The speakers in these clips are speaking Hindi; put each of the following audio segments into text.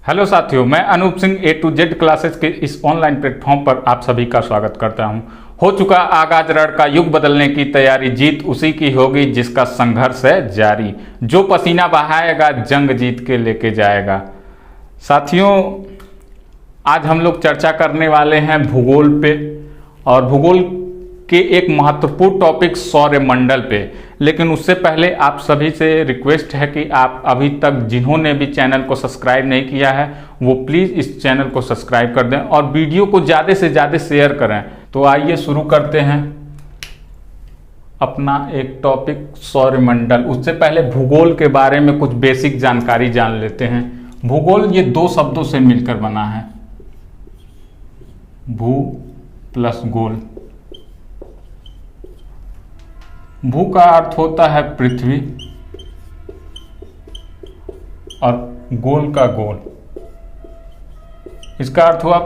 हेलो साथियों, मैं अनूप सिंह ए टू जेड क्लासेस के इस ऑनलाइन प्लेटफॉर्म पर आप सभी का स्वागत करता हूं। हो चुका आगाज रण का युग बदलने की तैयारी, जीत उसी की होगी जिसका संघर्ष है जारी। जो पसीना बहाएगा जंग जीत के लेके जाएगा। साथियों, आज हम लोग चर्चा करने वाले हैं भूगोल पे, और भूगोल के एक महत्वपूर्ण टॉपिक सौरमंडल पे। लेकिन उससे पहले आप सभी से रिक्वेस्ट है कि आप अभी तक जिन्होंने भी चैनल को सब्सक्राइब नहीं किया है वो प्लीज़ इस चैनल को सब्सक्राइब कर दें और वीडियो को ज़्यादा से ज़्यादा शेयर करें। तो आइए शुरू करते हैं अपना एक टॉपिक सौरमंडल। उससे पहले भूगोल के बारे में कुछ बेसिक जानकारी जान लेते हैं। भूगोल ये दो शब्दों से मिलकर बना है, भू प्लस गोल। भू का अर्थ होता है पृथ्वी और गोल का गोल, इसका अर्थ हुआ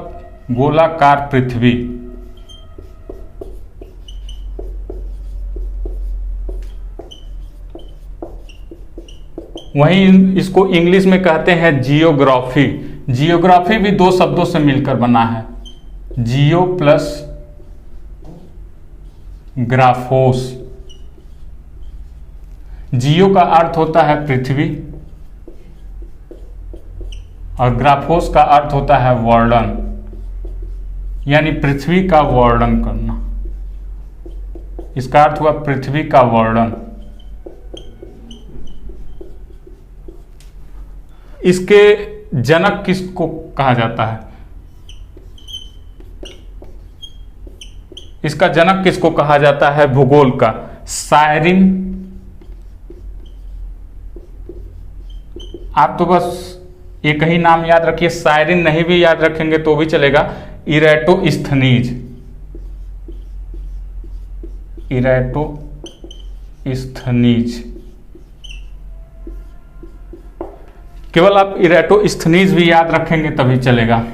गोलाकार पृथ्वी। वहीं इसको इंग्लिश में कहते हैं जियोग्राफी। जियोग्राफी भी दो शब्दों से मिलकर बना है, जियो प्लस ग्राफोस। जियो का अर्थ होता है पृथ्वी और ग्राफोस का अर्थ होता है वर्णन, यानी पृथ्वी का वर्णन करना। इसका अर्थ हुआ पृथ्वी का वर्णन। इसके जनक किसको कहा जाता है? इसका जनक किसको कहा जाता है भूगोल का? सायरिन। आप तो बस एक ही नाम याद रखिए, सायरिन नहीं भी याद रखेंगे तो भी चलेगा। इरेटोस्थनीज। इरेटोस्थनीज, केवल आप इरेटोस्थनीज भी याद रखेंगे तभी चलेगा।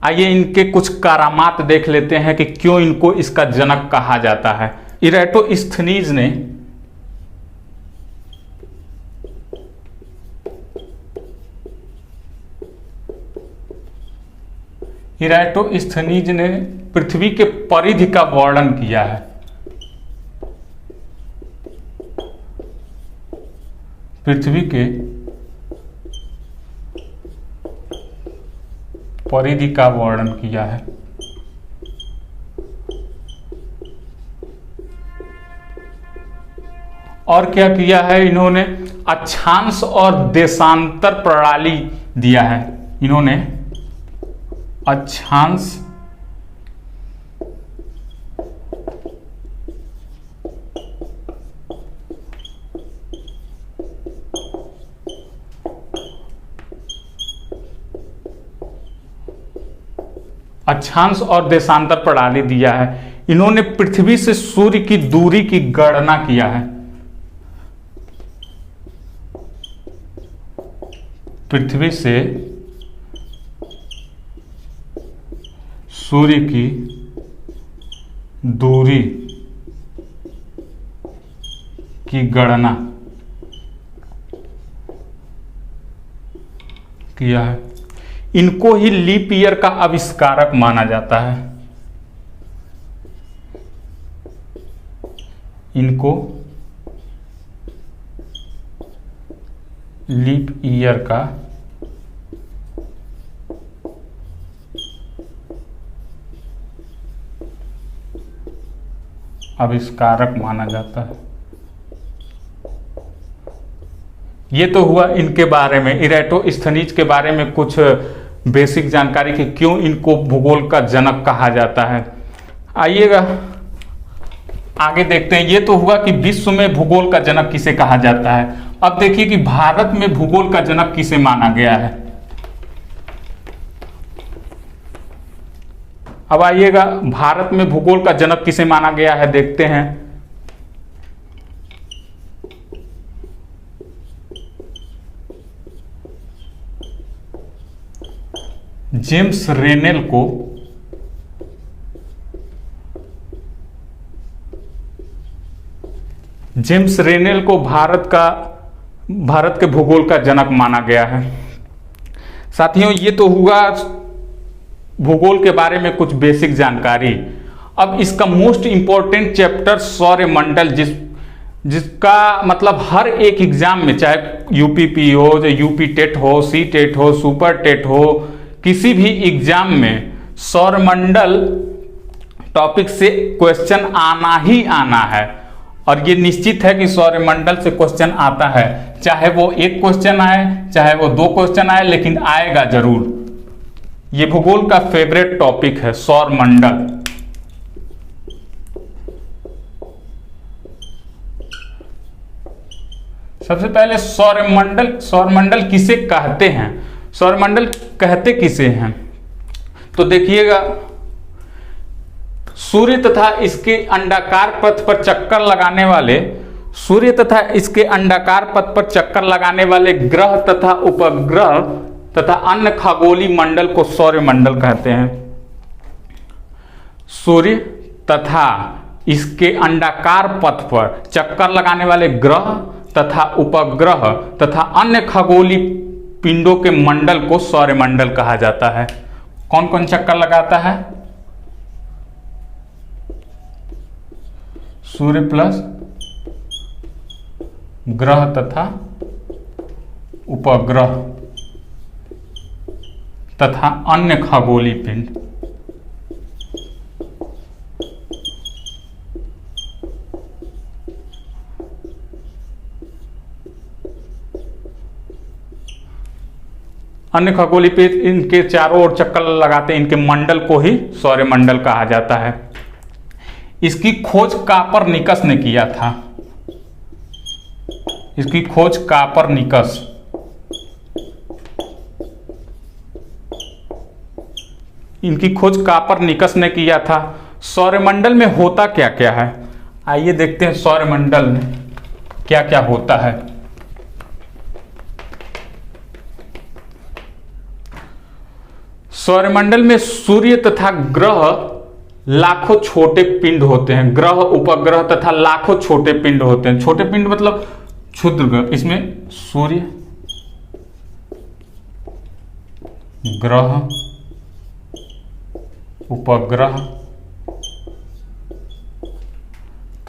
आइए इनके कुछ करामात देख लेते हैं कि क्यों इनको इसका जनक कहा जाता है। इरेटोस्थनीज ने इरेटोस्थनीज ने पृथ्वी के परिधि का वर्णन किया है। पृथ्वी के परिधि का वर्णन किया है। और क्या किया है इन्होंने? अक्षांश और देशांतर प्रणाली दिया है। इन्होंने अक्षांश अक्षांश और देशांतर प्रणाली दिया है। इन्होंने पृथ्वी से सूर्य की दूरी की गणना किया है। पृथ्वी से सूर्य की दूरी की गणना किया है। इनको ही लीप ईयर का आविष्कारक माना जाता है। इनको लीप ईयर का आविष्कारक माना जाता है। ये तो हुआ इनके बारे में, इरेटोस्थनीज के बारे में कुछ बेसिक जानकारी कि क्यों इनको भूगोल का जनक कहा जाता है। आइएगा आगे देखते हैं। ये तो हुआ कि विश्व में भूगोल का जनक किसे कहा जाता है। अब देखिए कि भारत में भूगोल का जनक किसे माना गया है। अब आइएगा, भारत में भूगोल का जनक किसे माना गया है देखते हैं। जेम्स रेनेल को भारत के भूगोल का जनक माना गया है। साथियों ये तो हुआ भूगोल के बारे में कुछ बेसिक जानकारी। अब इसका मोस्ट इंपॉर्टेंट चैप्टर सौरमंडल, जिसका मतलब हर एक एग्जाम में, चाहे यूपीपी हो, यूपी टेट हो, सी टेट हो, सुपर टेट हो, किसी भी एग्जाम में सौरमंडल टॉपिक से क्वेश्चन आना ही आना है। और ये निश्चित है कि सौरमंडल से क्वेश्चन आता है, चाहे वो एक क्वेश्चन आए, चाहे वो दो क्वेश्चन आए, लेकिन आएगा जरूर। ये भूगोल का फेवरेट टॉपिक है सौरमंडल। सबसे पहले सौरमंडल किसे कहते हैं, सौरमंडल कहते किसे हैं, तो देखिएगा, सूर्य तथा इसके अंडाकार पथ पर चक्कर लगाने वाले, सूर्य तथा इसके अंडाकार पथ पर चक्कर लगाने वाले ग्रह तथा उपग्रह तथा अन्य खगोलीय मंडल को सौरमंडल कहते हैं। सूर्य तथा इसके अंडाकार पथ पर चक्कर लगाने वाले ग्रह तथा उपग्रह तथा अन्य खगोलीय पिंडों के मंडल को सौरमंडल कहा जाता है। कौन कौन चक्कर लगाता है? सूर्य प्लस ग्रह तथा उपग्रह तथा अन्य खगोलीय पिंड। अन्य खगोलीय पिंड इनके चारों ओर चक्कर लगाते हैं, इनके मंडल को ही सौरमंडल कहा जाता है। इसकी खोज कापरनिकस ने किया था। इसकी खोज कापरनिकस, इनकी खोज कापरनिकस ने किया था। सौरमंडल में होता क्या क्या है, आइए देखते हैं सौरमंडल में क्या क्या होता है। सौरमंडल में सूर्य तथा ग्रह लाखों छोटे पिंड होते हैं। ग्रह, उपग्रह तथा लाखों छोटे पिंड होते हैं। छोटे पिंड मतलब क्षुद्र ग्रह। इसमें सूर्य, ग्रह, उपग्रह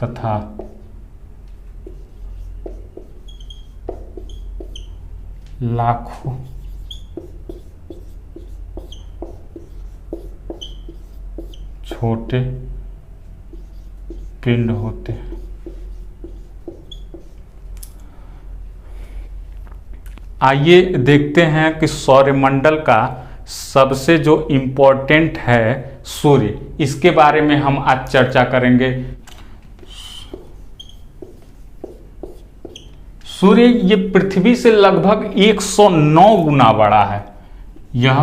तथा लाखों छोटे पिंड होते हैं। आइए देखते हैं कि सौरमंडल का सबसे जो इम्पोर्टेंट है सूर्य, इसके बारे में हम आज चर्चा करेंगे। सूर्य ये पृथ्वी से लगभग 109 गुना बड़ा है। यह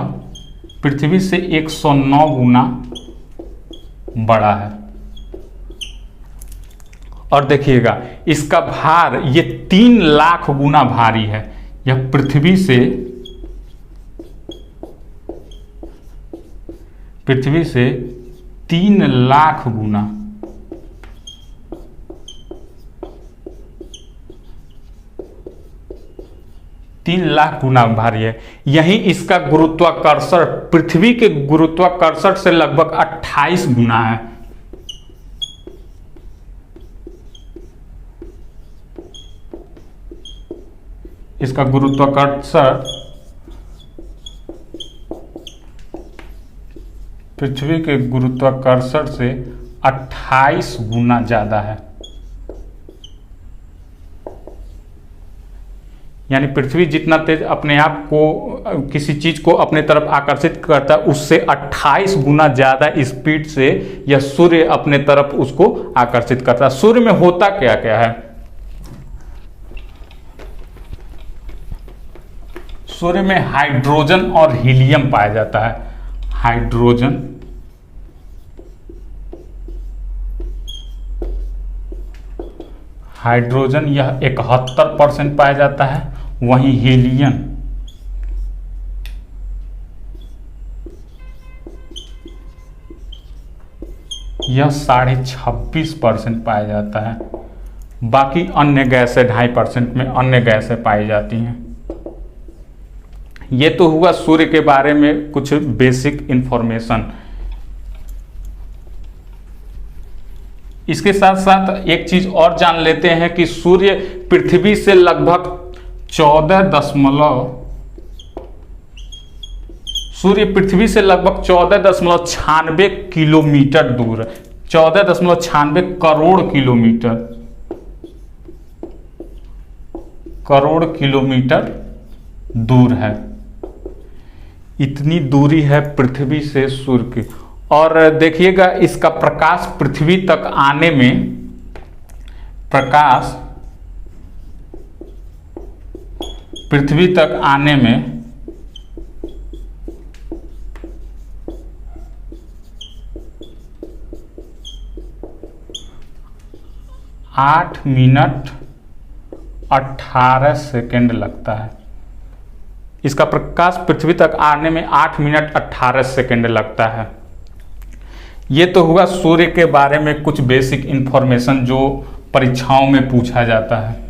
पृथ्वी से 109 गुना बड़ा है। और देखिएगा इसका भार ये 3 लाख गुना भारी है। यह पृथ्वी से 3 लाख गुना, भारी है। यही इसका गुरुत्वाकर्षण पृथ्वी के गुरुत्वाकर्षण से लगभग 28 गुना है। इसका गुरुत्वाकर्षण पृथ्वी के गुरुत्वाकर्षण से 28 गुना ज्यादा है। यानी पृथ्वी जितना तेज अपने आप को, किसी चीज को अपने तरफ आकर्षित करता है, उससे 28 गुना ज्यादा स्पीड से यह सूर्य अपने तरफ उसको आकर्षित करता है। सूर्य में होता क्या क्या है? सूर्य में हाइड्रोजन और हीलियम पाया जाता है। हाइड्रोजन यह 71% पाया जाता है। वहीं हीलियम यह 26.5% पाया जाता है। बाकी अन्य गैसें 2.5% में अन्य गैसें पाई जाती हैं। ये तो हुआ सूर्य के बारे में कुछ बेसिक इंफॉर्मेशन। इसके साथ साथ एक चीज और जान लेते हैं कि सूर्य पृथ्वी से लगभग 14.96 किलोमीटर दूर है। 14.96 करोड़ किलोमीटर दूर है। इतनी दूरी है पृथ्वी से सूर्य की। और देखिएगा इसका प्रकाश पृथ्वी तक आने में 8 मिनट 18 सेकेंड लगता है। इसका प्रकाश पृथ्वी तक आने में 8 मिनट 18 सेकेंड लगता है। ये तो हुआ सूर्य के बारे में कुछ बेसिक इंफॉर्मेशन जो परीक्षाओं में पूछा जाता है।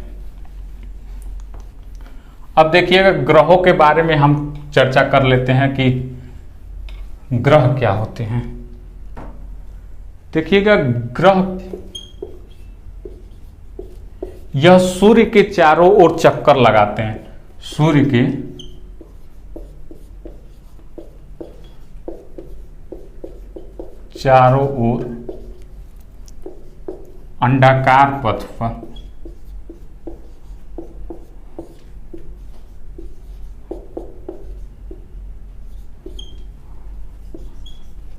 अब देखिएगा ग्रहों के बारे में हम चर्चा कर लेते हैं कि ग्रह क्या होते हैं। देखिएगा ग्रह यह सूर्य के चारों ओर चक्कर लगाते हैं। सूर्य के चारों ओर अंडाकार पथ पर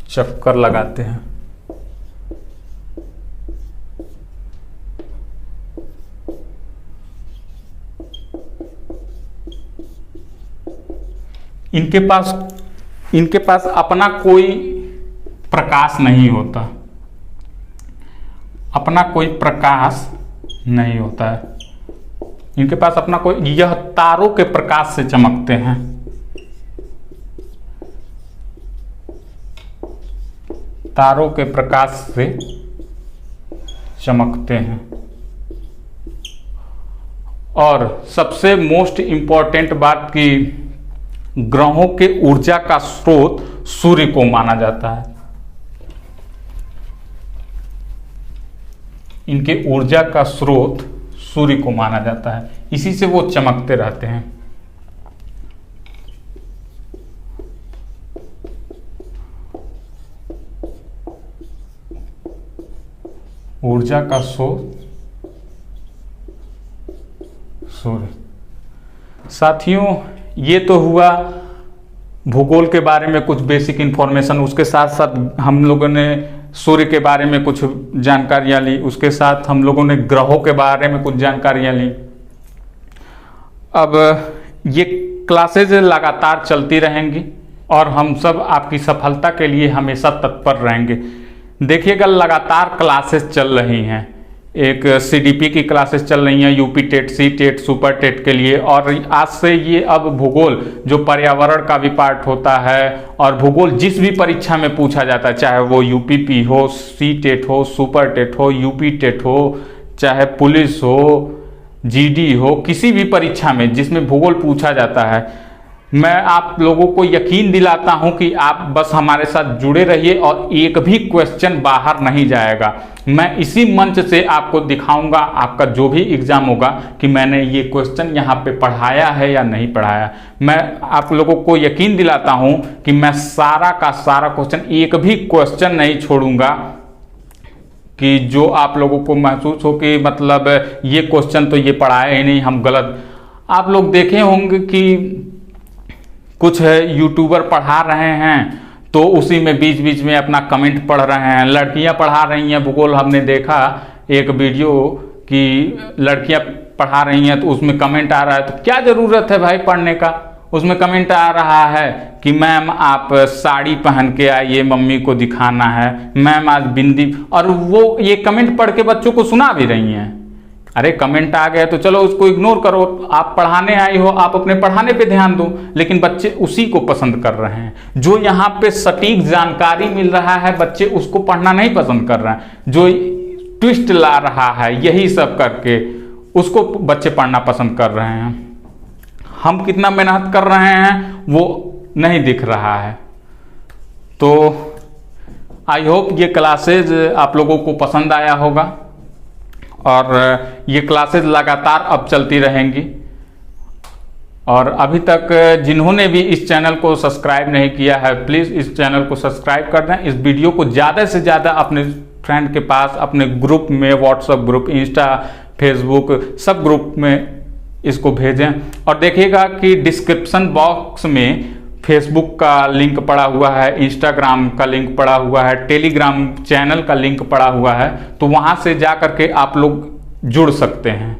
चक्कर लगाते हैं। इनके पास अपना कोई प्रकाश नहीं होता। अपना कोई प्रकाश नहीं होता है इनके पास अपना कोई। यह तारों के प्रकाश से चमकते हैं। तारों के प्रकाश से चमकते हैं। और सबसे मोस्ट इंपॉर्टेंट बात कि ग्रहों के ऊर्जा का स्रोत सूर्य को माना जाता है। इनके ऊर्जा का स्रोत सूर्य को माना जाता है। इसी से वो चमकते रहते हैं। ऊर्जा का स्रोत सूर्य। साथियों ये तो हुआ भूगोल के बारे में कुछ बेसिक इंफॉर्मेशन। उसके साथ साथ हम लोगों ने सूर्य के बारे में कुछ जानकारियां ली। उसके साथ हम लोगों ने ग्रहों के बारे में कुछ जानकारियां ली। अब ये क्लासेज लगातार चलती रहेंगी और हम सब आपकी सफलता के लिए हमेशा तत्पर रहेंगे। देखिएगा लगातार क्लासेस चल रही हैं। एक सीडीपी की क्लासेस चल रही हैं, UP TET, C TET, super TET के लिए। और आज से ये अब भूगोल जो पर्यावरण का भी पार्ट होता है और भूगोल जिस भी परीक्षा में पूछा जाता है, चाहे वो यूपीपी हो, सी टेट हो, सुपर टेट हो, यूपी टेट हो, चाहे पुलिस हो, जीडी हो, किसी भी परीक्षा में जिसमें भूगोल पूछा जाता है, मैं आप लोगों को यकीन दिलाता हूं कि आप बस हमारे साथ जुड़े रहिए और एक भी क्वेश्चन बाहर नहीं जाएगा। मैं इसी मंच से आपको दिखाऊंगा आपका जो भी एग्जाम होगा कि मैंने ये क्वेश्चन यहाँ पे पढ़ाया है या नहीं पढ़ाया। मैं आप लोगों को यकीन दिलाता हूं कि मैं सारा का सारा क्वेश्चन, एक भी क्वेश्चन नहीं छोड़ूंगा कि जो आप लोगों को महसूस हो कि मतलब ये क्वेश्चन तो ये पढ़ाया ही नहीं, हम गलत। आप लोग देखे होंगे कि कुछ यूट्यूबर पढ़ा रहे हैं तो उसी में बीच बीच में अपना कमेंट पढ़ रहे हैं। लड़कियां पढ़ा रही हैं भूगोल, हमने देखा एक वीडियो कि लड़कियां पढ़ा रही हैं तो उसमें कमेंट आ रहा है। तो क्या ज़रूरत है भाई पढ़ने का? उसमें कमेंट आ रहा है कि मैम आप साड़ी पहन के आइए, मम्मी को दिखाना है, मैम आज बिंदी। और वो ये कमेंट पढ़ के बच्चों को सुना भी रही हैं। अरे कमेंट आ गया तो चलो उसको इग्नोर करो। आप पढ़ाने आई हो, आप अपने पढ़ाने पे ध्यान दो। लेकिन बच्चे उसी को पसंद कर रहे हैं। जो यहाँ पे सटीक जानकारी मिल रहा है बच्चे उसको पढ़ना नहीं पसंद कर रहे हैं। जो ट्विस्ट ला रहा है यही सब करके उसको बच्चे पढ़ना पसंद कर रहे हैं। हम कितना मेहनत कर रहे हैं वो नहीं दिख रहा है। तो आई होप ये क्लासेज आप लोगों को पसंद आया होगा और ये क्लासेज लगातार अब चलती रहेंगी। और अभी तक जिन्होंने भी इस चैनल को सब्सक्राइब नहीं किया है प्लीज़ इस चैनल को सब्सक्राइब कर दें। इस वीडियो को ज़्यादा से ज़्यादा अपने फ्रेंड के पास, अपने ग्रुप में, व्हाट्सएप ग्रुप, इंस्टा, फेसबुक सब ग्रुप में इसको भेजें। और देखिएगा कि डिस्क्रिप्शन बॉक्स में फेसबुक का लिंक पड़ा हुआ है, इंस्टाग्राम का लिंक पड़ा हुआ है, टेलीग्राम चैनल का लिंक पड़ा हुआ है, तो वहाँ से जा करके आप लोग जुड़ सकते हैं।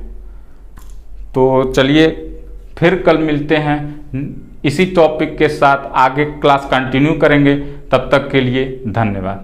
तो चलिए फिर कल मिलते हैं इसी टॉपिक के साथ, आगे क्लास कंटिन्यू करेंगे। तब तक के लिए धन्यवाद।